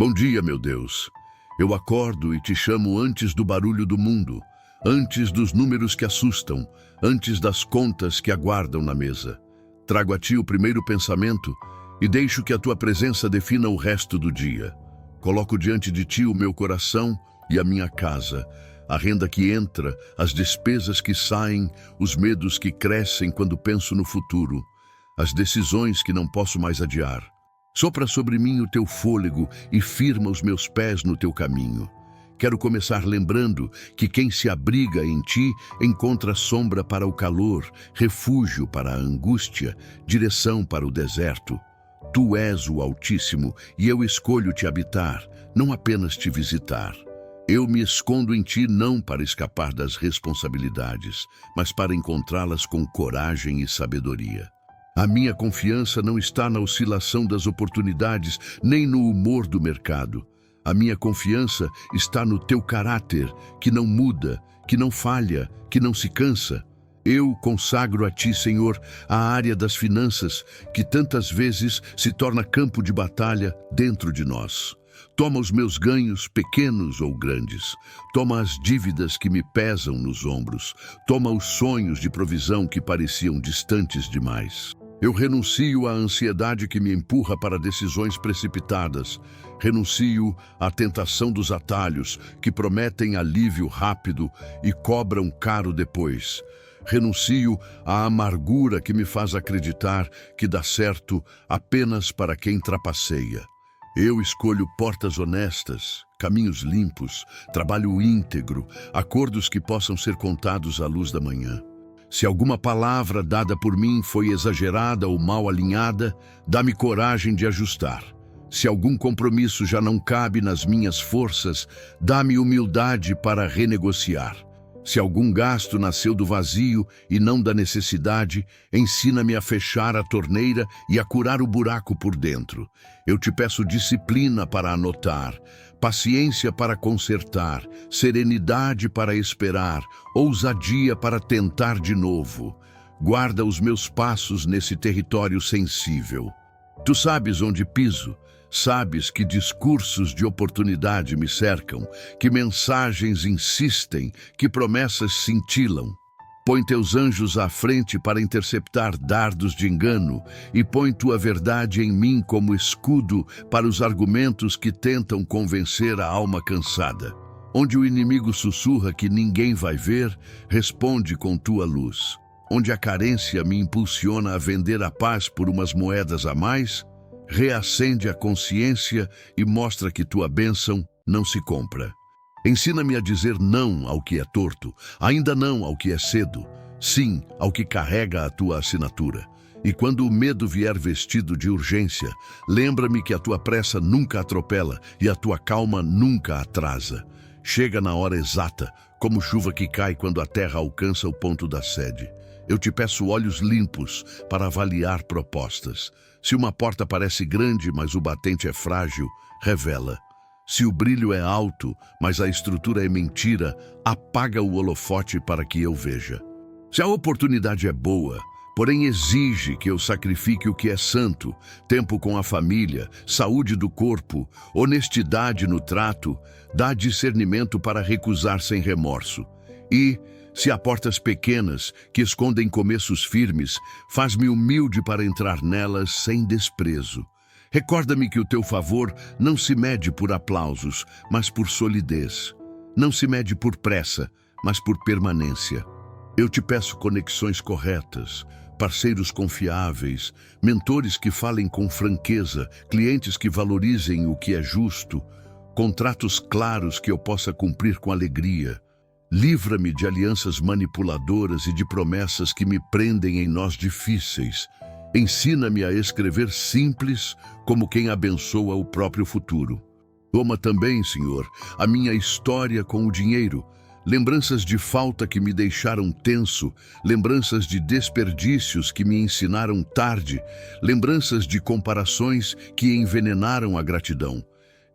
Bom dia, meu Deus. Eu acordo e te chamo antes do barulho do mundo, antes dos números que assustam, antes das contas que aguardam na mesa. Trago a ti o primeiro pensamento e deixo que a tua presença defina o resto do dia. Coloco diante de ti o meu coração e a minha casa, a renda que entra, as despesas que saem, os medos que crescem quando penso no futuro, as decisões que não posso mais adiar. Sopra sobre mim o teu fôlego e firma os meus pés no teu caminho. Quero começar lembrando que quem se abriga em ti encontra sombra para o calor, refúgio para a angústia, direção para o deserto. Tu és o Altíssimo e eu escolho te habitar, não apenas te visitar. Eu me escondo em ti não para escapar das responsabilidades, mas para encontrá-las com coragem e sabedoria. A minha confiança não está na oscilação das oportunidades, nem no humor do mercado. A minha confiança está no teu caráter, que não muda, que não falha, que não se cansa. Eu consagro a ti, Senhor, a área das finanças, que tantas vezes se torna campo de batalha dentro de nós. Toma os meus ganhos, pequenos ou grandes. Toma as dívidas que me pesam nos ombros. Toma os sonhos de provisão que pareciam distantes demais. Eu renuncio à ansiedade que me empurra para decisões precipitadas. Renuncio à tentação dos atalhos que prometem alívio rápido e cobram caro depois. Renuncio à amargura que me faz acreditar que dá certo apenas para quem trapaceia. Eu escolho portas honestas, caminhos limpos, trabalho íntegro, acordos que possam ser contados à luz da manhã. Se alguma palavra dada por mim foi exagerada ou mal alinhada, dá-me coragem de ajustar. Se algum compromisso já não cabe nas minhas forças, dá-me humildade para renegociar. Se algum gasto nasceu do vazio e não da necessidade, ensina-me a fechar a torneira e a curar o buraco por dentro. Eu te peço disciplina para anotar, paciência para consertar, serenidade para esperar, ousadia para tentar de novo. Guarda os meus passos nesse território sensível. Tu sabes onde piso. Sabes que discursos de oportunidade me cercam, que mensagens insistem, que promessas cintilam. Põe teus anjos à frente para interceptar dardos de engano e põe tua verdade em mim como escudo para os argumentos que tentam convencer a alma cansada. Onde o inimigo sussurra que ninguém vai ver, responde com tua luz. Onde a carência me impulsiona a vender a paz por umas moedas a mais, reacende a consciência e mostra que tua bênção não se compra. Ensina-me a dizer não ao que é torto, ainda não ao que é cedo, sim ao que carrega a tua assinatura. E quando o medo vier vestido de urgência, lembra-me que a tua pressa nunca atropela e a tua calma nunca atrasa. Chega na hora exata, como chuva que cai quando a terra alcança o ponto da sede. Eu te peço olhos limpos para avaliar propostas. Se uma porta parece grande, mas o batente é frágil, revela. Se o brilho é alto, mas a estrutura é mentira, apaga o holofote para que eu veja. Se a oportunidade é boa, porém exige que eu sacrifique o que é santo, tempo com a família, saúde do corpo, honestidade no trato, dá discernimento para recusar sem remorso. E, se há portas pequenas que escondem começos firmes, faz-me humilde para entrar nelas sem desprezo. Recorda-me que o teu favor não se mede por aplausos, mas por solidez. Não se mede por pressa, mas por permanência. Eu te peço conexões corretas, parceiros confiáveis, mentores que falem com franqueza, clientes que valorizem o que é justo, contratos claros que eu possa cumprir com alegria. Livra-me de alianças manipuladoras e de promessas que me prendem em nós difíceis. Ensina-me a escrever simples como quem abençoa o próprio futuro. Toma também, Senhor, a minha história com o dinheiro, lembranças de falta que me deixaram tenso, lembranças de desperdícios que me ensinaram tarde, lembranças de comparações que envenenaram a gratidão.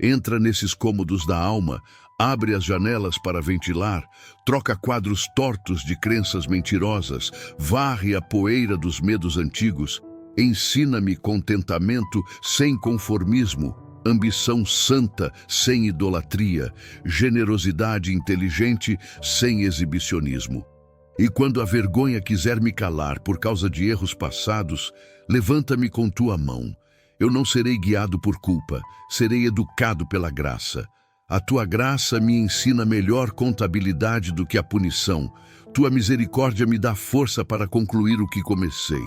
Entra nesses cômodos da alma, abre as janelas para ventilar, troca quadros tortos de crenças mentirosas, varre a poeira dos medos antigos, ensina-me contentamento sem conformismo, ambição santa sem idolatria, generosidade inteligente sem exibicionismo. E quando a vergonha quiser me calar por causa de erros passados, levanta-me com tua mão. Eu não serei guiado por culpa, serei educado pela graça. A tua graça me ensina melhor contabilidade do que a punição. Tua misericórdia me dá força para concluir o que comecei.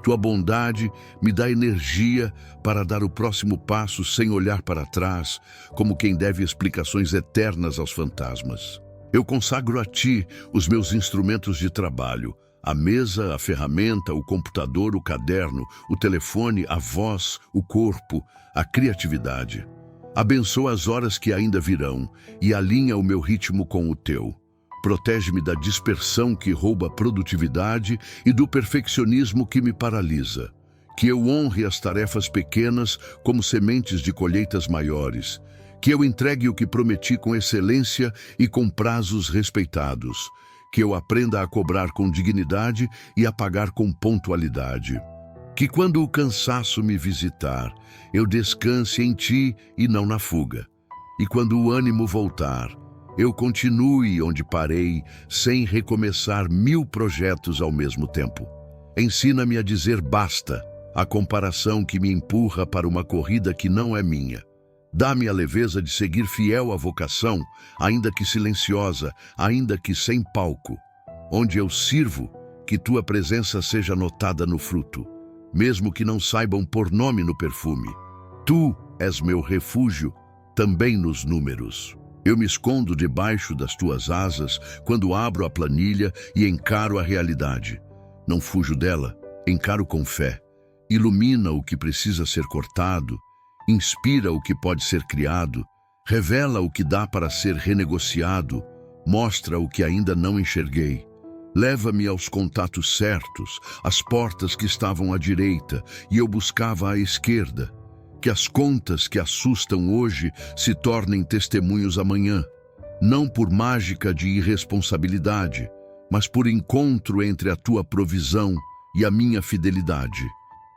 Tua bondade me dá energia para dar o próximo passo sem olhar para trás, como quem deve explicações eternas aos fantasmas. Eu consagro a ti os meus instrumentos de trabalho, a mesa, a ferramenta, o computador, o caderno, o telefone, a voz, o corpo, a criatividade. Abençoa as horas que ainda virão e alinha o meu ritmo com o teu. Protege-me da dispersão que rouba a produtividade e do perfeccionismo que me paralisa. Que eu honre as tarefas pequenas como sementes de colheitas maiores. Que eu entregue o que prometi com excelência e com prazos respeitados. Que eu aprenda a cobrar com dignidade e a pagar com pontualidade. Que quando o cansaço me visitar, eu descanse em ti e não na fuga. E quando o ânimo voltar, eu continue onde parei, sem recomeçar 1000 projetos ao mesmo tempo. Ensina-me a dizer basta, a comparação que me empurra para uma corrida que não é minha. Dá-me a leveza de seguir fiel à vocação, ainda que silenciosa, ainda que sem palco. Onde eu sirvo, que tua presença seja notada no fruto, mesmo que não saibam pôr nome no perfume. Tu és meu refúgio, também nos números. Eu me escondo debaixo das tuas asas quando abro a planilha e encaro a realidade. Não fujo dela, encaro com fé. Ilumina o que precisa ser cortado, inspira o que pode ser criado, revela o que dá para ser renegociado, mostra o que ainda não enxerguei. Leva-me aos contatos certos, às portas que estavam à direita e eu buscava à esquerda. Que as contas que assustam hoje se tornem testemunhos amanhã, não por mágica de irresponsabilidade, mas por encontro entre a tua provisão e a minha fidelidade.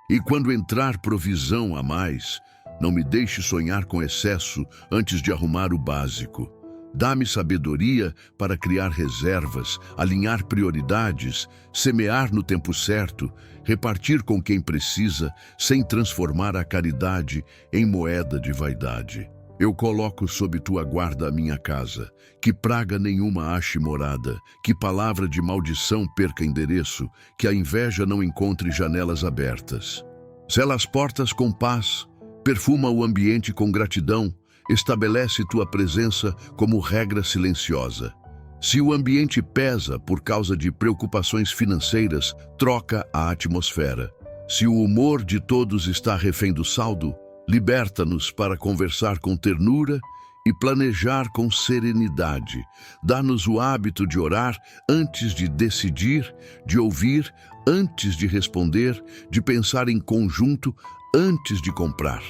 E quando entrar provisão a mais, não me deixe sonhar com excesso antes de arrumar o básico. Dá-me sabedoria para criar reservas, alinhar prioridades, semear no tempo certo, repartir com quem precisa, sem transformar a caridade em moeda de vaidade. Eu coloco sob tua guarda a minha casa, que praga nenhuma ache morada, que palavra de maldição perca endereço, que a inveja não encontre janelas abertas. Sela as portas com paz, perfuma o ambiente com gratidão, estabelece tua presença como regra silenciosa. Se o ambiente pesa por causa de preocupações financeiras, troca a atmosfera. Se o humor de todos está refém do saldo, liberta-nos para conversar com ternura e planejar com serenidade. Dá-nos o hábito de orar antes de decidir, de ouvir antes de responder, de pensar em conjunto antes de comprar.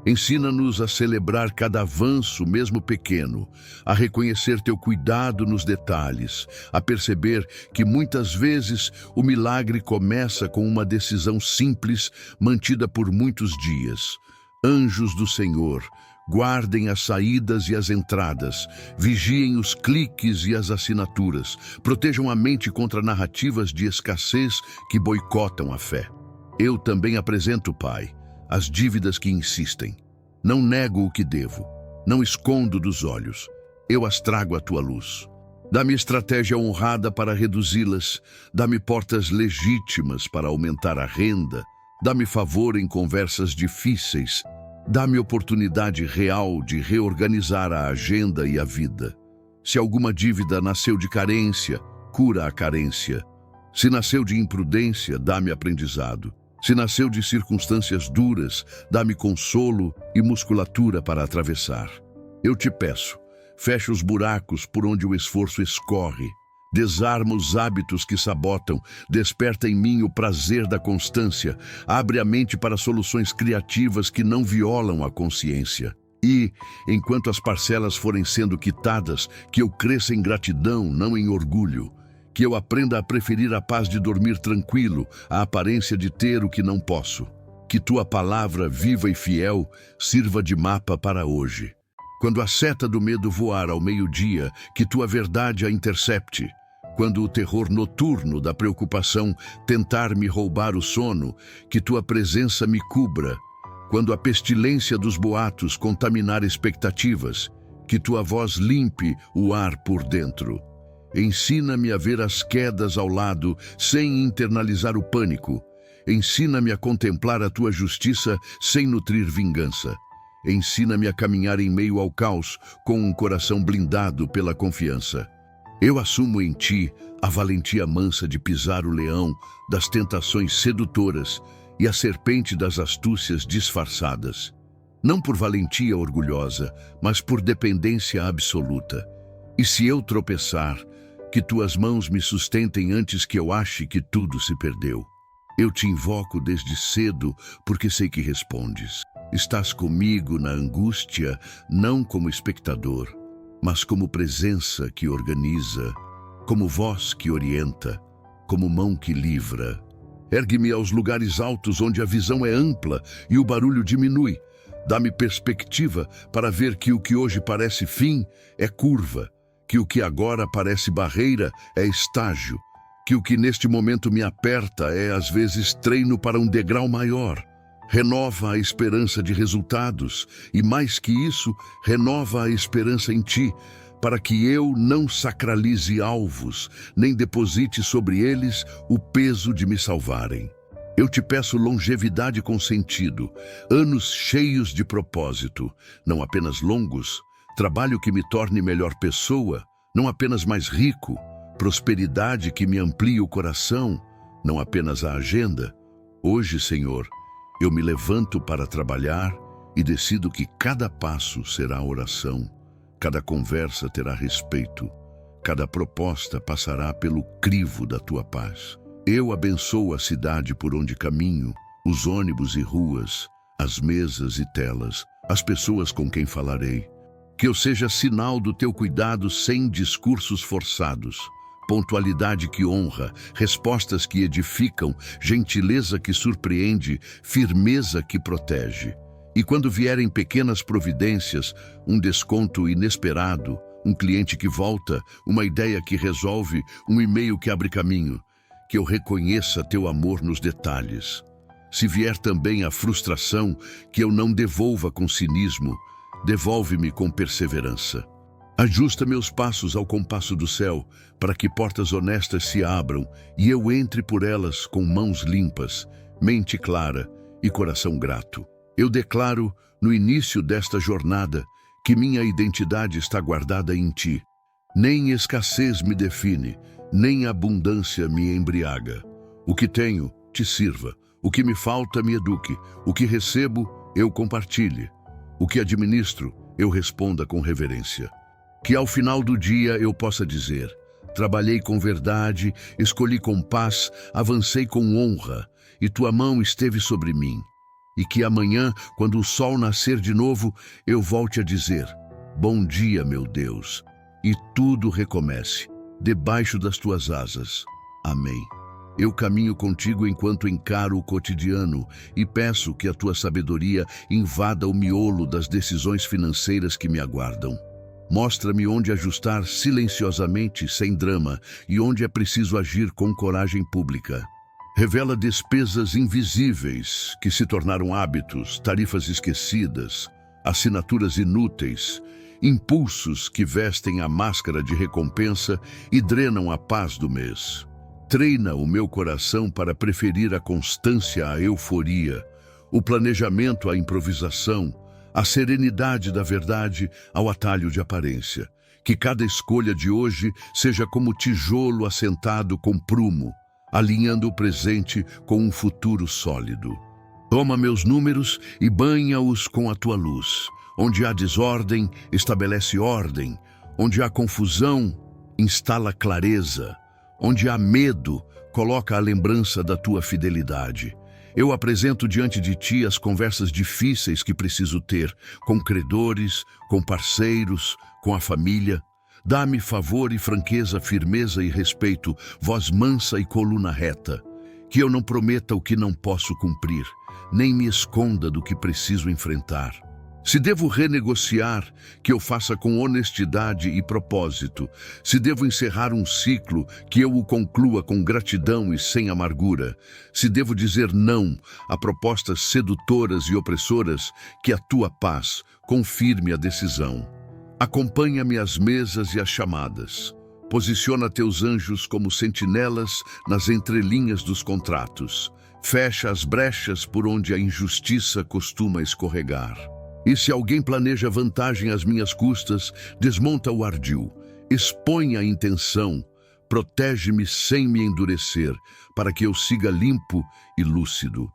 Ensina-nos a celebrar cada avanço, mesmo pequeno, a reconhecer teu cuidado nos detalhes, a perceber que muitas vezes o milagre começa com uma decisão simples, mantida por muitos dias. Anjos do Senhor, guardem as saídas e as entradas, vigiem os cliques e as assinaturas, protejam a mente contra narrativas de escassez que boicotam a fé. Eu também apresento, Pai, as dívidas que insistem. Não nego o que devo, não escondo dos olhos, eu as trago à tua luz. Dá-me estratégia honrada para reduzi-las, dá-me portas legítimas para aumentar a renda, dá-me favor em conversas difíceis, dá-me oportunidade real de reorganizar a agenda e a vida. Se alguma dívida nasceu de carência, cura a carência. Se nasceu de imprudência, dá-me aprendizado. Se nasceu de circunstâncias duras, dá-me consolo e musculatura para atravessar. Eu te peço, fecha os buracos por onde o esforço escorre. Desarma os hábitos que sabotam, desperta em mim o prazer da constância, abre a mente para soluções criativas que não violam a consciência. E, enquanto as parcelas forem sendo quitadas, que eu cresça em gratidão, não em orgulho. Que eu aprenda a preferir a paz de dormir tranquilo, à aparência de ter o que não posso. Que tua palavra viva e fiel sirva de mapa para hoje. Quando a seta do medo voar ao meio-dia, que tua verdade a intercepte. Quando o terror noturno da preocupação tentar me roubar o sono, que tua presença me cubra. Quando a pestilência dos boatos contaminar expectativas, que tua voz limpe o ar por dentro. Ensina-me a ver as quedas ao lado sem internalizar o pânico. Ensina-me a contemplar a tua justiça sem nutrir vingança. Ensina-me a caminhar em meio ao caos com um coração blindado pela confiança. Eu assumo em ti a valentia mansa de pisar o leão das tentações sedutoras e a serpente das astúcias disfarçadas. Não por valentia orgulhosa, mas por dependência absoluta. E se eu tropeçar, que tuas mãos me sustentem antes que eu ache que tudo se perdeu. Eu te invoco desde cedo porque sei que respondes. Estás comigo na angústia, não como espectador, mas como presença que organiza, como voz que orienta, como mão que livra. Ergue-me aos lugares altos onde a visão é ampla e o barulho diminui. Dá-me perspectiva para ver que o que hoje parece fim é curva, que o que agora parece barreira é estágio, que o que neste momento me aperta é às vezes treino para um degrau maior. Renova a esperança de resultados e, mais que isso, renova a esperança em ti, para que eu não sacralize alvos, nem deposite sobre eles o peso de me salvarem. Eu te peço longevidade com sentido, anos cheios de propósito, não apenas longos, trabalho que me torne melhor pessoa, não apenas mais rico, prosperidade que me amplie o coração, não apenas a agenda. Hoje, Senhor, eu me levanto para trabalhar e decido que cada passo será oração, cada conversa terá respeito, cada proposta passará pelo crivo da tua paz. Eu abençoo a cidade por onde caminho, os ônibus e ruas, as mesas e telas, as pessoas com quem falarei. Que eu seja sinal do teu cuidado sem discursos forçados. Pontualidade que honra, respostas que edificam, gentileza que surpreende, firmeza que protege. E quando vierem pequenas providências, um desconto inesperado, um cliente que volta, uma ideia que resolve, um e-mail que abre caminho, que eu reconheça teu amor nos detalhes. Se vier também a frustração, que eu não devolva com cinismo, devolve-me com perseverança. Ajusta meus passos ao compasso do céu, para que portas honestas se abram e eu entre por elas com mãos limpas, mente clara e coração grato. Eu declaro, no início desta jornada, que minha identidade está guardada em ti. Nem escassez me define, nem abundância me embriaga. O que tenho, te sirva. O que me falta, me eduque. O que recebo, eu compartilhe. O que administro, eu responda com reverência. Que ao final do dia eu possa dizer: trabalhei com verdade, escolhi com paz, avancei com honra, e tua mão esteve sobre mim. E que amanhã, quando o sol nascer de novo, eu volte a dizer: bom dia, meu Deus, e tudo recomece, debaixo das tuas asas. Amém. Eu caminho contigo enquanto encaro o cotidiano e peço que a tua sabedoria invada o miolo das decisões financeiras que me aguardam. Mostra-me onde ajustar silenciosamente, sem drama, e onde é preciso agir com coragem pública. Revela despesas invisíveis que se tornaram hábitos, tarifas esquecidas, assinaturas inúteis, impulsos que vestem a máscara de recompensa e drenam a paz do mês. Treina o meu coração para preferir a constância à euforia, o planejamento à improvisação, a serenidade da verdade ao atalho de aparência. Que cada escolha de hoje seja como tijolo assentado com prumo, alinhando o presente com um futuro sólido. Toma meus números e banha-os com a tua luz. Onde há desordem, estabelece ordem. Onde há confusão, instala clareza. Onde há medo, coloca a lembrança da tua fidelidade. Eu apresento diante de ti as conversas difíceis que preciso ter, com credores, com parceiros, com a família. Dá-me favor e franqueza, firmeza e respeito, voz mansa e coluna reta. Que eu não prometa o que não posso cumprir, nem me esconda do que preciso enfrentar. Se devo renegociar, que eu faça com honestidade e propósito. Se devo encerrar um ciclo, que eu o conclua com gratidão e sem amargura. Se devo dizer não a propostas sedutoras e opressoras, que a tua paz confirme a decisão. Acompanha-me às mesas e às chamadas. Posiciona teus anjos como sentinelas nas entrelinhas dos contratos. Fecha as brechas por onde a injustiça costuma escorregar. E se alguém planeja vantagem às minhas custas, desmonta o ardil, expõe a intenção, protege-me sem me endurecer, para que eu siga limpo e lúcido.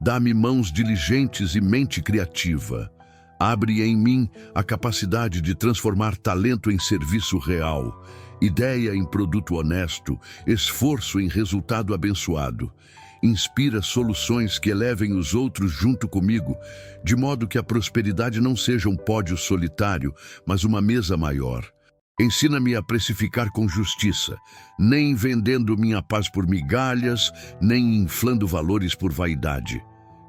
Dá-me mãos diligentes e mente criativa. Abre em mim a capacidade de transformar talento em serviço real, ideia em produto honesto, esforço em resultado abençoado. Inspira soluções que elevem os outros junto comigo, de modo que a prosperidade não seja um pódio solitário, mas uma mesa maior. Ensina-me a precificar com justiça, nem vendendo minha paz por migalhas, nem inflando valores por vaidade.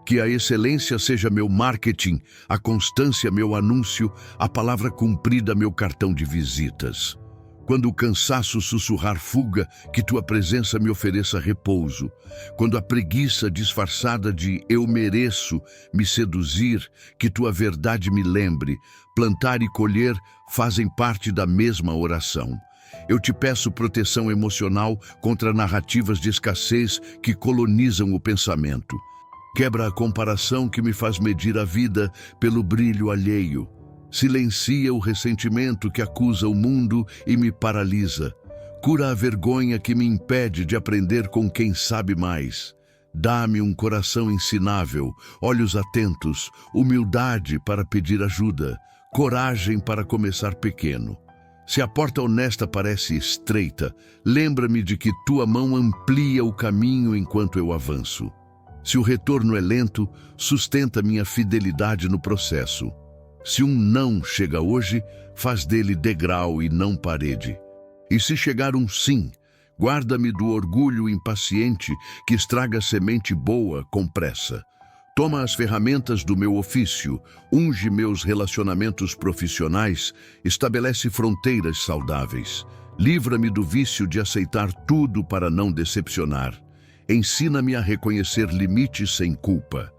Que a excelência seja meu marketing, a constância meu anúncio, a palavra cumprida meu cartão de visitas. Quando o cansaço sussurrar fuga, que tua presença me ofereça repouso. Quando a preguiça disfarçada de eu mereço me seduzir, que tua verdade me lembre. Plantar e colher fazem parte da mesma oração. Eu te peço proteção emocional contra narrativas de escassez que colonizam o pensamento. Quebra a comparação que me faz medir a vida pelo brilho alheio. Silencia o ressentimento que acusa o mundo e me paralisa. Cura a vergonha que me impede de aprender com quem sabe mais. Dá-me um coração ensinável, olhos atentos, humildade para pedir ajuda, coragem para começar pequeno. Se a porta honesta parece estreita, lembra-me de que tua mão amplia o caminho enquanto eu avanço. Se o retorno é lento, sustenta minha fidelidade no processo. Se um não chega hoje, faz dele degrau e não parede. E se chegar um sim, guarda-me do orgulho impaciente que estraga semente boa com pressa. Toma as ferramentas do meu ofício, unge meus relacionamentos profissionais, estabelece fronteiras saudáveis. Livra-me do vício de aceitar tudo para não decepcionar. Ensina-me a reconhecer limites sem culpa.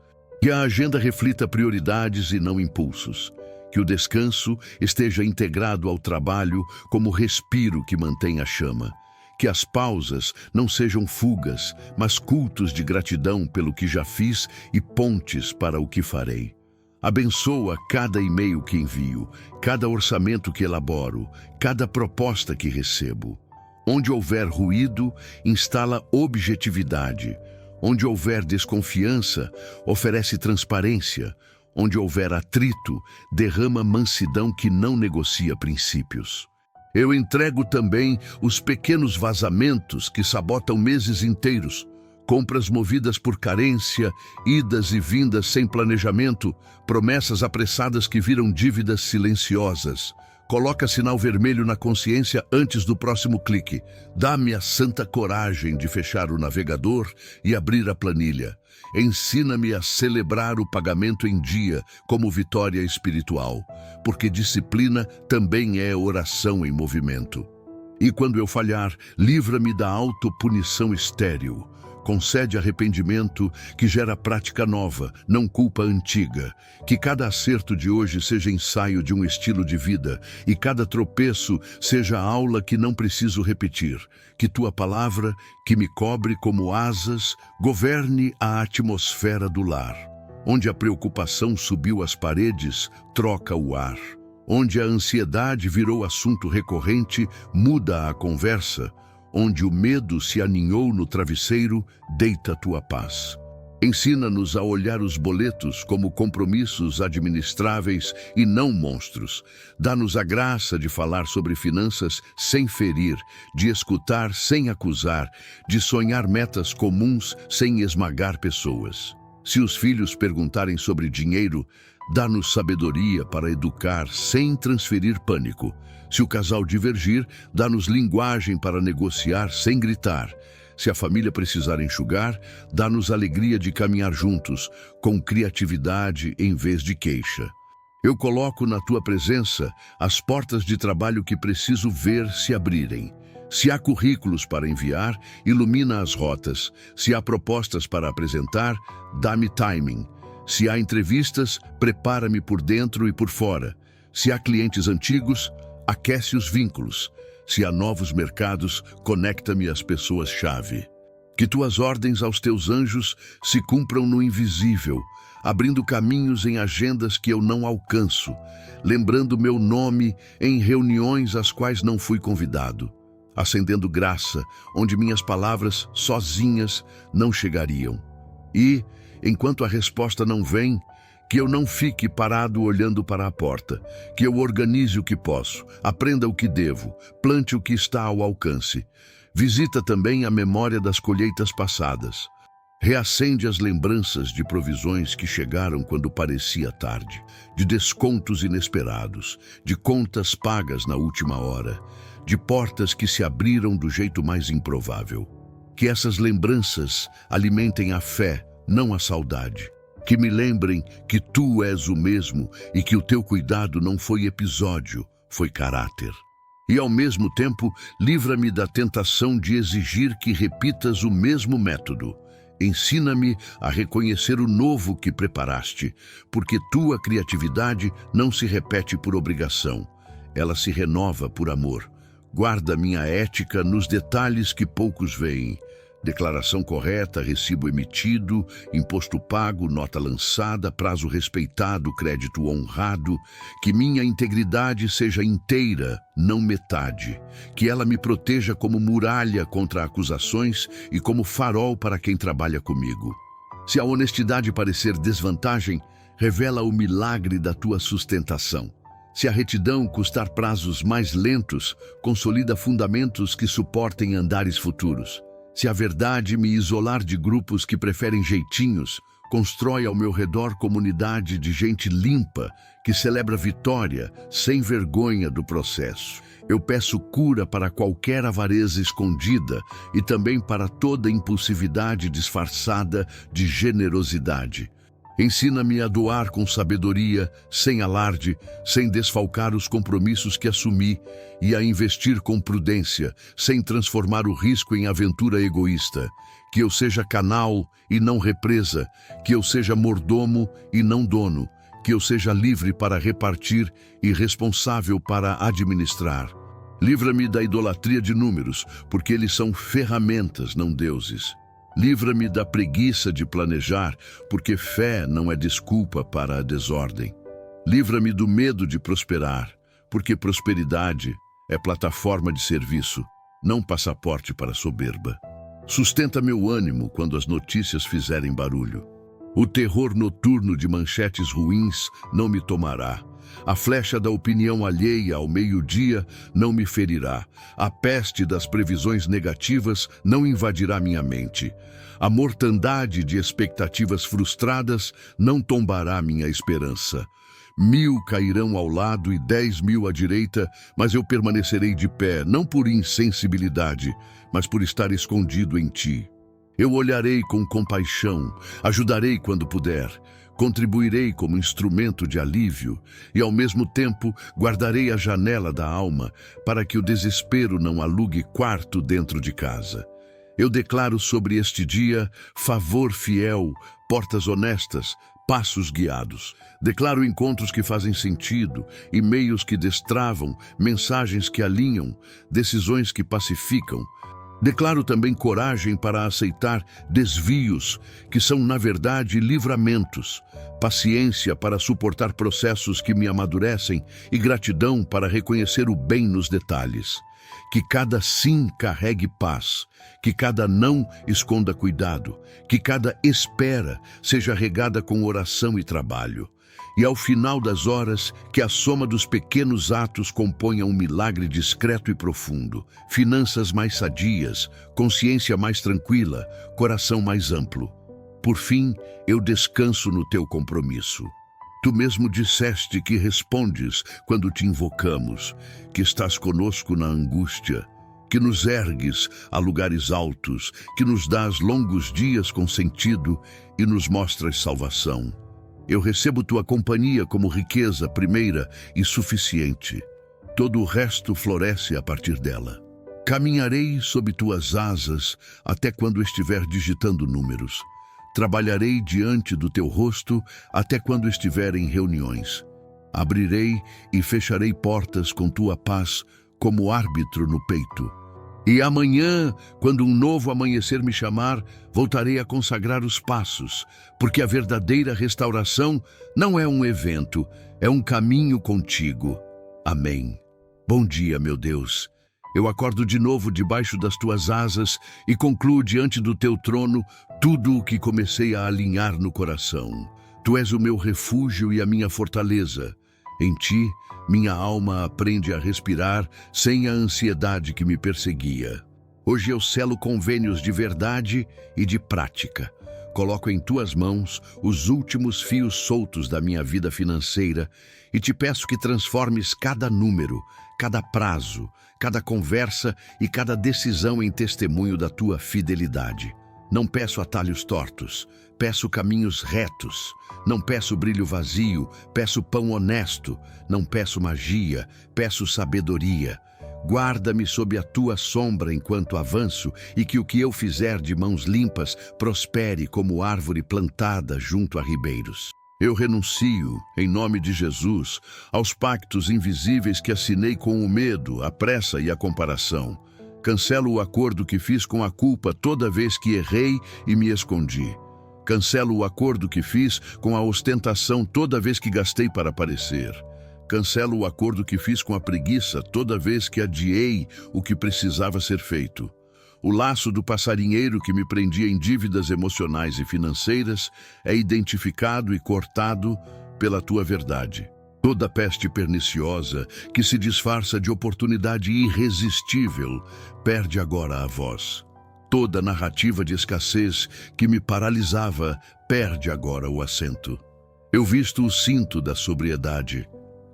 Que a agenda reflita prioridades e não impulsos. Que o descanso esteja integrado ao trabalho como respiro que mantém a chama. Que as pausas não sejam fugas, mas cultos de gratidão pelo que já fiz e pontes para o que farei. Abençoa cada e-mail que envio, cada orçamento que elaboro, cada proposta que recebo. Onde houver ruído, instala objetividade. Onde houver desconfiança, oferece transparência. Onde houver atrito, derrama mansidão que não negocia princípios. Eu entrego também os pequenos vazamentos que sabotam meses inteiros, compras movidas por carência, idas e vindas sem planejamento, promessas apressadas que viram dívidas silenciosas. Coloca sinal vermelho na consciência antes do próximo clique. Dá-me a santa coragem de fechar o navegador e abrir a planilha. Ensina-me a celebrar o pagamento em dia como vitória espiritual, porque disciplina também é oração em movimento. E quando eu falhar, livra-me da autopunição estéril. Concede arrependimento que gera prática nova, não culpa antiga. Que cada acerto de hoje seja ensaio de um estilo de vida e cada tropeço seja aula que não preciso repetir. Que tua palavra, que me cobre como asas, governe a atmosfera do lar. Onde a preocupação subiu as paredes, troca o ar. Onde a ansiedade virou assunto recorrente, muda a conversa. Onde o medo se aninhou no travesseiro, deita tua paz. Ensina-nos a olhar os boletos como compromissos administráveis e não monstros. Dá-nos a graça de falar sobre finanças sem ferir, de escutar sem acusar, de sonhar metas comuns sem esmagar pessoas. Se os filhos perguntarem sobre dinheiro, dá-nos sabedoria para educar sem transferir pânico. Se o casal divergir, dá-nos linguagem para negociar sem gritar. Se a família precisar enxugar, dá-nos alegria de caminhar juntos, com criatividade em vez de queixa. Eu coloco na tua presença as portas de trabalho que preciso ver se abrirem. Se há currículos para enviar, ilumina as rotas. Se há propostas para apresentar, dá-me timing. Se há entrevistas, prepara-me por dentro e por fora. Se há clientes antigos, aquece os vínculos. Se há novos mercados, conecta-me às pessoas-chave. Que tuas ordens aos teus anjos se cumpram no invisível, abrindo caminhos em agendas que eu não alcanço, lembrando meu nome em reuniões às quais não fui convidado, acendendo graça onde minhas palavras sozinhas não chegariam. E, enquanto a resposta não vem, que eu não fique parado olhando para a porta, que eu organize o que posso, aprenda o que devo, plante o que está ao alcance. Visita também a memória das colheitas passadas. Reacende as lembranças de provisões que chegaram quando parecia tarde, de descontos inesperados, de contas pagas na última hora, de portas que se abriram do jeito mais improvável. Que essas lembranças alimentem a fé, não a saudade. Que me lembrem que tu és o mesmo e que o teu cuidado não foi episódio, foi caráter. E ao mesmo tempo, livra-me da tentação de exigir que repitas o mesmo método. Ensina-me a reconhecer o novo que preparaste, porque tua criatividade não se repete por obrigação, ela se renova por amor. Guarda minha ética nos detalhes que poucos veem. Declaração correta, recibo emitido, imposto pago, nota lançada, prazo respeitado, crédito honrado. Que minha integridade seja inteira, não metade. Que ela me proteja como muralha contra acusações e como farol para quem trabalha comigo. Se a honestidade parecer desvantagem, revela o milagre da tua sustentação. Se a retidão custar prazos mais lentos, consolida fundamentos que suportem andares futuros. Se a verdade me isolar de grupos que preferem jeitinhos, constrói ao meu redor comunidade de gente limpa, que celebra vitória, sem vergonha do processo. Eu peço cura para qualquer avareza escondida e também para toda impulsividade disfarçada de generosidade. Ensina-me a doar com sabedoria, sem alarde, sem desfalcar os compromissos que assumi, e a investir com prudência, sem transformar o risco em aventura egoísta. Que eu seja canal e não represa, que eu seja mordomo e não dono, que eu seja livre para repartir e responsável para administrar. Livra-me da idolatria de números, porque eles são ferramentas, não deuses. Livra-me da preguiça de planejar, porque fé não é desculpa para a desordem. Livra-me do medo de prosperar, porque prosperidade é plataforma de serviço, não passaporte para soberba. Sustenta meu ânimo quando as notícias fizerem barulho. O terror noturno de manchetes ruins não me tomará. A flecha da opinião alheia ao meio-dia não me ferirá. A peste das previsões negativas não invadirá minha mente. A mortandade de expectativas frustradas não tombará minha esperança. 1000 cairão ao lado e 10.000 à direita, mas eu permanecerei de pé, não por insensibilidade, mas por estar escondido em ti. Eu olharei com compaixão, ajudarei quando puder, contribuirei como instrumento de alívio e, ao mesmo tempo, guardarei a janela da alma para que o desespero não alugue quarto dentro de casa. Eu declaro sobre este dia favor fiel, portas honestas, passos guiados. Declaro encontros que fazem sentido, e-mails que destravam, mensagens que alinham, decisões que pacificam. Declaro também coragem para aceitar desvios, que são, na verdade, livramentos, paciência para suportar processos que me amadurecem e gratidão para reconhecer o bem nos detalhes. Que cada sim carregue paz, que cada não esconda cuidado, que cada espera seja regada com oração e trabalho. E ao final das horas, que a soma dos pequenos atos componha um milagre discreto e profundo, finanças mais sadias, consciência mais tranquila, coração mais amplo. Por fim, eu descanso no teu compromisso. Tu mesmo disseste que respondes quando te invocamos, que estás conosco na angústia que nos ergues a lugares altos, que nos dás longos dias com sentido e nos mostras salvação. Eu recebo tua companhia como riqueza primeira e suficiente. Todo o resto floresce a partir dela. Caminharei sob tuas asas até quando estiver digitando números. Trabalharei diante do teu rosto até quando estiver em reuniões. Abrirei e fecharei portas com tua paz como árbitro no peito. E amanhã, quando um novo amanhecer me chamar, voltarei a consagrar os passos, porque a verdadeira restauração não é um evento, é um caminho contigo. Amém. Bom dia, meu Deus. Eu acordo de novo debaixo das tuas asas e concluo diante do teu trono tudo o que comecei a alinhar no coração. Tu és o meu refúgio e a minha fortaleza. Em ti, minha alma aprende a respirar sem a ansiedade que me perseguia. Hoje eu selo convênios de verdade e de prática. Coloco em tuas mãos os últimos fios soltos da minha vida financeira e te peço que transformes cada número, cada prazo, cada conversa e cada decisão em testemunho da tua fidelidade. Não peço atalhos tortos, peço caminhos retos. Não peço brilho vazio, peço pão honesto. Não peço magia, peço sabedoria. Guarda-me sob a tua sombra enquanto avanço e que o que eu fizer de mãos limpas prospere como árvore plantada junto a ribeiros. Eu renuncio, em nome de Jesus, aos pactos invisíveis que assinei com o medo, a pressa e a comparação. Cancelo o acordo que fiz com a culpa toda vez que errei e me escondi. Cancelo o acordo que fiz com a ostentação toda vez que gastei para aparecer. Cancelo o acordo que fiz com a preguiça toda vez que adiei o que precisava ser feito. O laço do passarinheiro que me prendia em dívidas emocionais e financeiras é identificado e cortado pela tua verdade. Toda peste perniciosa que se disfarça de oportunidade irresistível perde agora a voz. Toda narrativa de escassez que me paralisava perde agora o assento. Eu visto o cinto da sobriedade.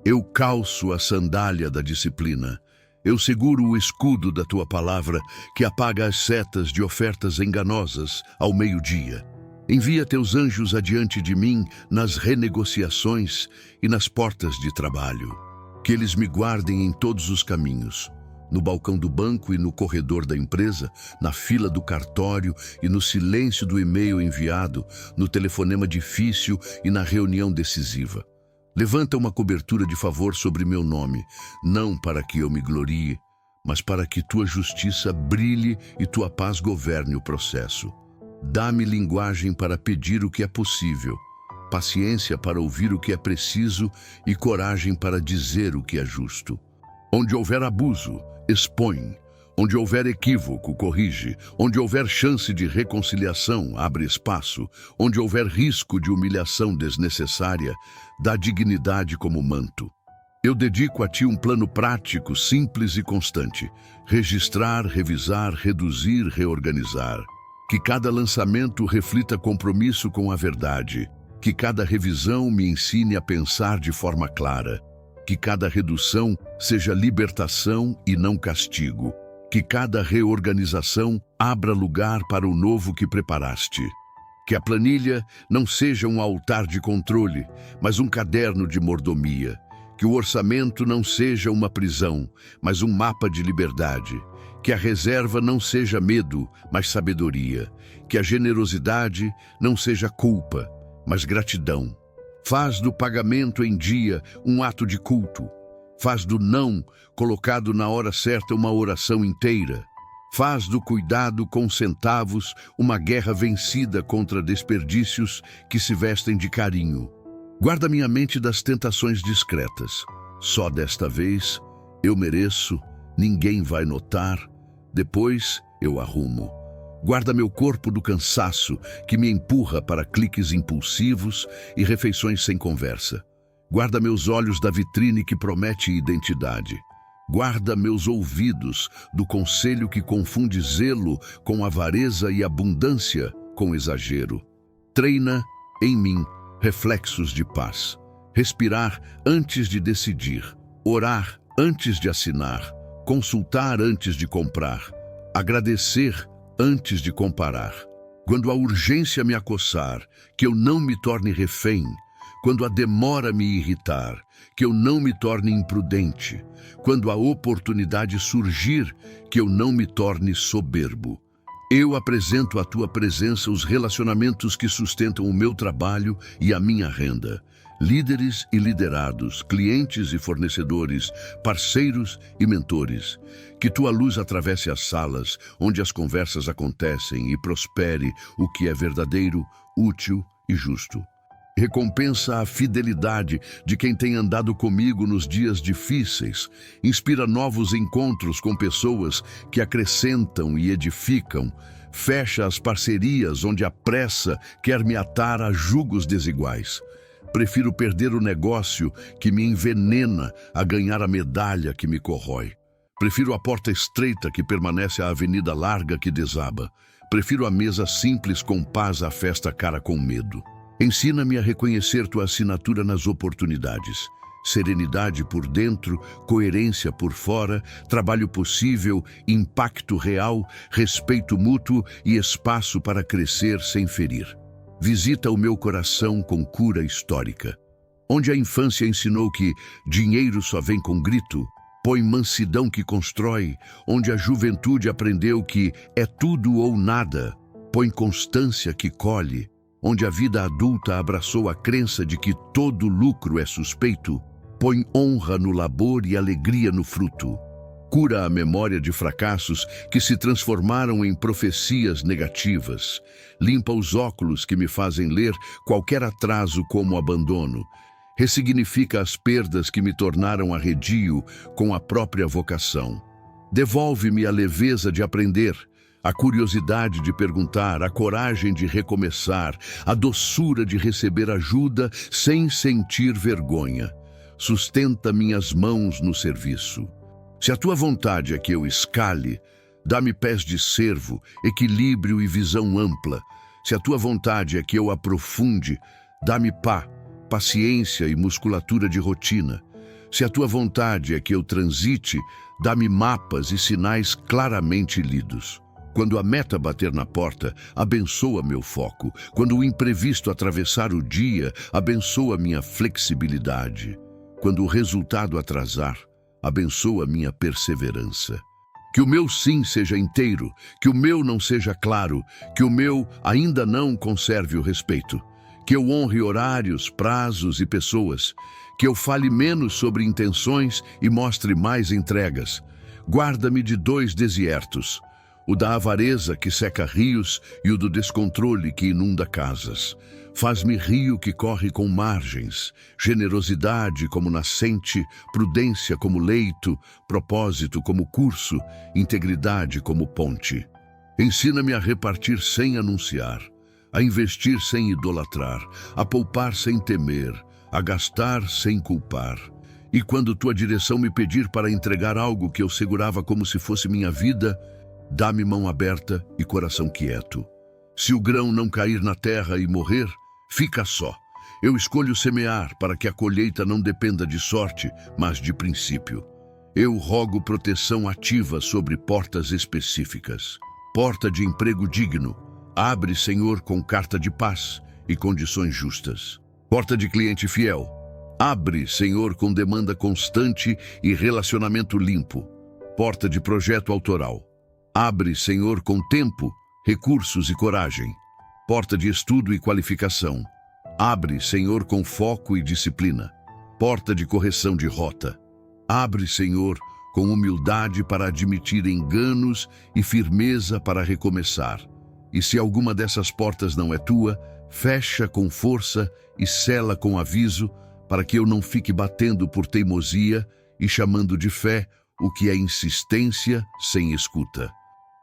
Eu calço a sandália da disciplina. Eu seguro o escudo da tua palavra que apaga as setas de ofertas enganosas ao meio-dia. Envia teus anjos adiante de mim nas renegociações e nas portas de trabalho. Que eles me guardem em todos os caminhos, no balcão do banco e no corredor da empresa, na fila do cartório e no silêncio do e-mail enviado, no telefonema difícil e na reunião decisiva. Levanta uma cobertura de favor sobre meu nome, não para que eu me glorie, mas para que tua justiça brilhe e tua paz governe o processo. Dá-me linguagem para pedir o que é possível, paciência para ouvir o que é preciso e coragem para dizer o que é justo. Onde houver abuso, expõe. Onde houver equívoco, corrige. Onde houver chance de reconciliação, abre espaço. Onde houver risco de humilhação desnecessária, dá dignidade como manto. Eu dedico a ti um plano prático, simples e constante. Registrar, revisar, reduzir, reorganizar. Que cada lançamento reflita compromisso com a verdade. Que cada revisão me ensine a pensar de forma clara. Que cada redução seja libertação e não castigo. Que cada reorganização abra lugar para o novo que preparaste. Que a planilha não seja um altar de controle, mas um caderno de mordomia. Que o orçamento não seja uma prisão, mas um mapa de liberdade. Que a reserva não seja medo, mas sabedoria. Que a generosidade não seja culpa, mas gratidão. Faz do pagamento em dia um ato de culto. Faz do não, colocado na hora certa, uma oração inteira. Faz do cuidado com centavos uma guerra vencida contra desperdícios que se vestem de carinho. Guarda minha mente das tentações discretas. Só desta vez eu mereço, ninguém vai notar. Depois eu arrumo. Guarda meu corpo do cansaço que me empurra para cliques impulsivos e refeições sem conversa. Guarda meus olhos da vitrine que promete identidade. Guarda meus ouvidos do conselho que confunde zelo com avareza e abundância com exagero. Treina em mim reflexos de paz. Respirar antes de decidir. Orar antes de assinar. consultar antes de comprar, agradecer antes de comparar. Quando a urgência me acossar, que eu não me torne refém. Quando a demora me irritar, que eu não me torne imprudente. Quando a oportunidade surgir, que eu não me torne soberbo. Eu apresento à tua presença os relacionamentos que sustentam o meu trabalho e a minha renda. Líderes e liderados, clientes e fornecedores, parceiros e mentores. Que tua luz atravesse as salas onde as conversas acontecem e prospere o que é verdadeiro, útil e justo. Recompensa a fidelidade de quem tem andado comigo nos dias difíceis. Inspira novos encontros com pessoas que acrescentam e edificam. Fecha as parcerias onde a pressa quer me atar a jugos desiguais. Prefiro perder o negócio que me envenena a ganhar a medalha que me corrói. Prefiro a porta estreita que permanece à avenida larga que desaba. Prefiro a mesa simples com paz à festa cara com medo. Ensina-me a reconhecer tua assinatura nas oportunidades. Serenidade por dentro, coerência por fora, trabalho possível, impacto real, respeito mútuo e espaço para crescer sem ferir. Visita o meu coração com cura histórica. Onde a infância ensinou que dinheiro só vem com grito, põe mansidão que constrói. Onde a juventude aprendeu que é tudo ou nada, põe constância que colhe. Onde a vida adulta abraçou a crença de que todo lucro é suspeito, põe honra no labor e alegria no fruto. Cura a memória de fracassos que se transformaram em profecias negativas. Limpa os óculos que me fazem ler qualquer atraso como abandono. Ressignifica as perdas que me tornaram arredio com a própria vocação. Devolve-me a leveza de aprender, a curiosidade de perguntar, a coragem de recomeçar, a doçura de receber ajuda sem sentir vergonha. Sustenta minhas mãos no serviço. Se a tua vontade é que eu escale, dá-me pés de cervo, equilíbrio e visão ampla. Se a tua vontade é que eu aprofunde, dá-me paciência e musculatura de rotina. Se a tua vontade é que eu transite, dá-me mapas e sinais claramente lidos. Quando a meta bater na porta, abençoa meu foco. Quando o imprevisto atravessar o dia, abençoa minha flexibilidade. Quando o resultado atrasar, abençoa minha perseverança. Que o meu sim seja inteiro, que o meu não seja claro, que o meu ainda não conserve o respeito. Que eu honre horários, prazos e pessoas. Que eu fale menos sobre intenções e mostre mais entregas. Guarda-me de 2 desertos. O da avareza que seca rios e o do descontrole que inunda casas. Faz-me rio que corre com margens, generosidade como nascente, prudência como leito, propósito como curso, integridade como ponte. Ensina-me a repartir sem anunciar, a investir sem idolatrar, a poupar sem temer, a gastar sem culpar. E quando tua direção me pedir para entregar algo que eu segurava como se fosse minha vida, dá-me mão aberta e coração quieto. Se o grão não cair na terra e morrer, fica só. Eu escolho semear para que a colheita não dependa de sorte, mas de princípio. Eu rogo proteção ativa sobre portas específicas. Porta de emprego digno. Abre, Senhor, com carta de paz e condições justas. Porta de cliente fiel. Abre, Senhor, com demanda constante e relacionamento limpo. Porta de projeto autoral. Abre, Senhor, com tempo, recursos e coragem. Porta de estudo e qualificação. Abre, Senhor, com foco e disciplina. Porta de correção de rota. Abre, Senhor, com humildade para admitir enganos e firmeza para recomeçar. E se alguma dessas portas não é tua, fecha com força e sela com aviso, para que eu não fique batendo por teimosia e chamando de fé o que é insistência sem escuta.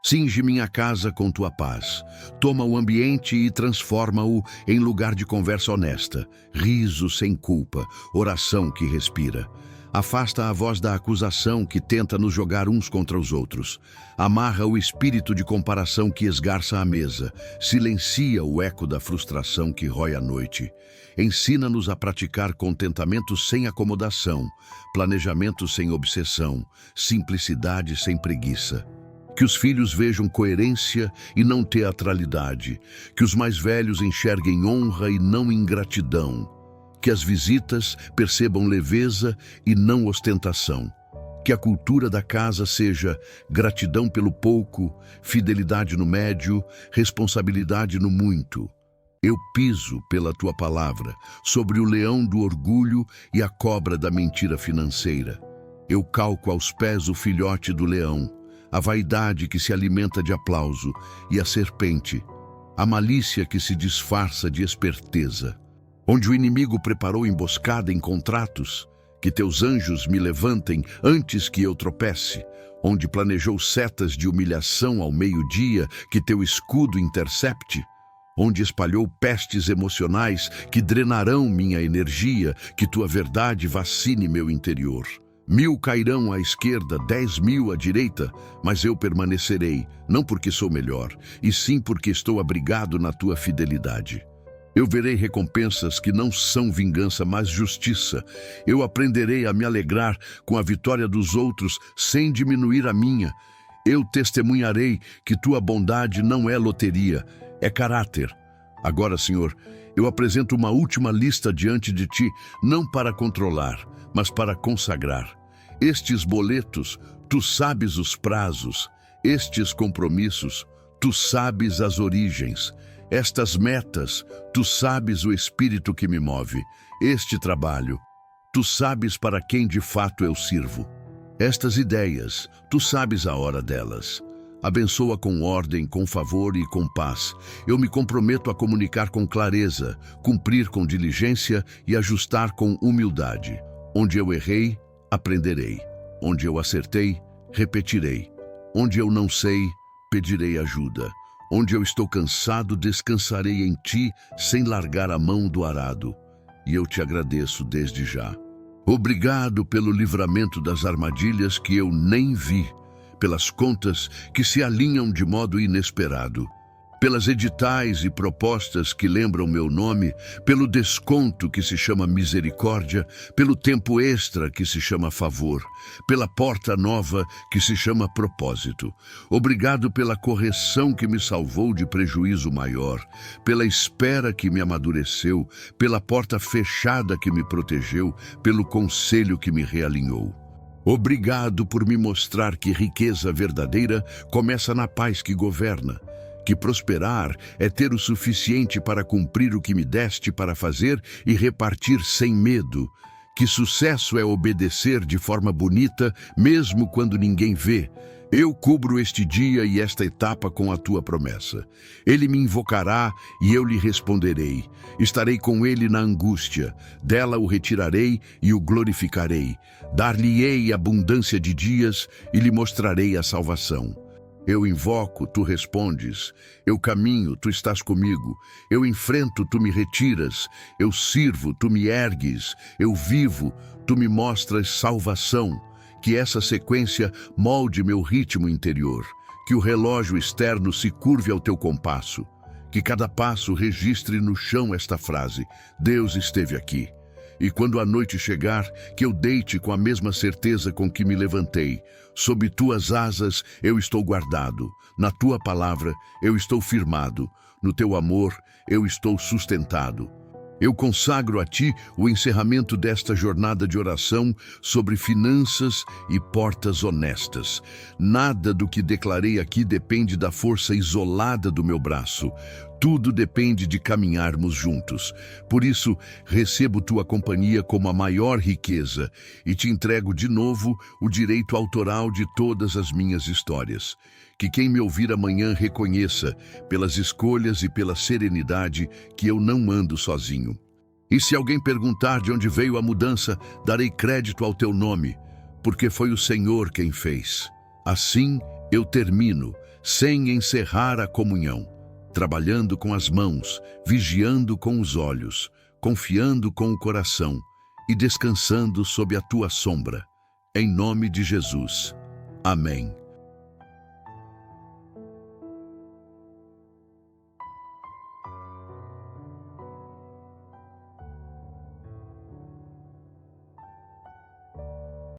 Cinge minha casa com tua paz. Toma o ambiente e transforma-o em lugar de conversa honesta, riso sem culpa, oração que respira. Afasta a voz da acusação que tenta nos jogar uns contra os outros. Amarra o espírito de comparação que esgarça a mesa. Silencia o eco da frustração que rói a noite. Ensina-nos a praticar contentamento sem acomodação, planejamento sem obsessão, simplicidade sem preguiça. Que os filhos vejam coerência e não teatralidade. Que os mais velhos enxerguem honra e não ingratidão. Que as visitas percebam leveza e não ostentação. Que a cultura da casa seja gratidão pelo pouco, fidelidade no médio, responsabilidade no muito. Eu piso pela tua palavra sobre o leão do orgulho e a cobra da mentira financeira. Eu calco aos pés o filhote do leão, a vaidade que se alimenta de aplauso e a serpente, a malícia que se disfarça de esperteza. Onde o inimigo preparou emboscada em contratos, que teus anjos me levantem antes que eu tropece. Onde planejou setas de humilhação ao meio-dia, que teu escudo intercepte. Onde espalhou pestes emocionais que drenarão minha energia, que tua verdade vacine meu interior. 1000 cairão à esquerda, 10.000 à direita, mas eu permanecerei, não porque sou melhor, e sim porque estou abrigado na tua fidelidade. Eu verei recompensas que não são vingança, mas justiça. Eu aprenderei a me alegrar com a vitória dos outros, sem diminuir a minha. Eu testemunharei que tua bondade não é loteria, é caráter. Agora, Senhor, eu apresento uma última lista diante de ti, não para controlar, mas para consagrar. Estes boletos, tu sabes os prazos. Estes compromissos, tu sabes as origens. Estas metas, tu sabes o espírito que me move. Este trabalho, tu sabes para quem de fato eu sirvo. Estas ideias, tu sabes a hora delas. Abençoa com ordem, com favor e com paz. Eu me comprometo a comunicar com clareza, cumprir com diligência e ajustar com humildade. Onde eu errei, aprenderei. Onde eu acertei, repetirei. Onde eu não sei, pedirei ajuda. Onde eu estou cansado, descansarei em ti, sem largar a mão do arado. E eu te agradeço desde já. Obrigado pelo livramento das armadilhas que eu nem vi, pelas contas que se alinham de modo inesperado, pelas editais e propostas que lembram meu nome, pelo desconto que se chama misericórdia, pelo tempo extra que se chama favor, pela porta nova que se chama propósito. Obrigado pela correção que me salvou de prejuízo maior, pela espera que me amadureceu, pela porta fechada que me protegeu, pelo conselho que me realinhou. Obrigado por me mostrar que riqueza verdadeira começa na paz que governa, que prosperar é ter o suficiente para cumprir o que me deste para fazer e repartir sem medo, que sucesso é obedecer de forma bonita, mesmo quando ninguém vê. Eu cubro este dia e esta etapa com a tua promessa. Ele me invocará e eu lhe responderei. Estarei com ele na angústia, dela o retirarei e o glorificarei. Dar-lhe-ei abundância de dias e lhe mostrarei a salvação. Eu invoco, tu respondes. Eu caminho, tu estás comigo. Eu enfrento, tu me retiras. Eu sirvo, tu me ergues. Eu vivo, tu me mostras salvação. Que essa sequência molde meu ritmo interior. Que o relógio externo se curve ao teu compasso. Que cada passo registre no chão esta frase: Deus esteve aqui. E quando a noite chegar, que eu deite com a mesma certeza com que me levantei. Sob tuas asas eu estou guardado. Na tua palavra eu estou firmado. No teu amor eu estou sustentado. Eu consagro a ti o encerramento desta jornada de oração sobre finanças e portas honestas. Nada do que declarei aqui depende da força isolada do meu braço. Tudo depende de caminharmos juntos. Por isso, recebo tua companhia como a maior riqueza e te entrego de novo o direito autoral de todas as minhas histórias. Que quem me ouvir amanhã reconheça, pelas escolhas e pela serenidade, que eu não ando sozinho. E se alguém perguntar de onde veio a mudança, darei crédito ao teu nome, porque foi o Senhor quem fez. Assim eu termino, sem encerrar a comunhão, trabalhando com as mãos, vigiando com os olhos, confiando com o coração e descansando sob a tua sombra. Em nome de Jesus. Amém.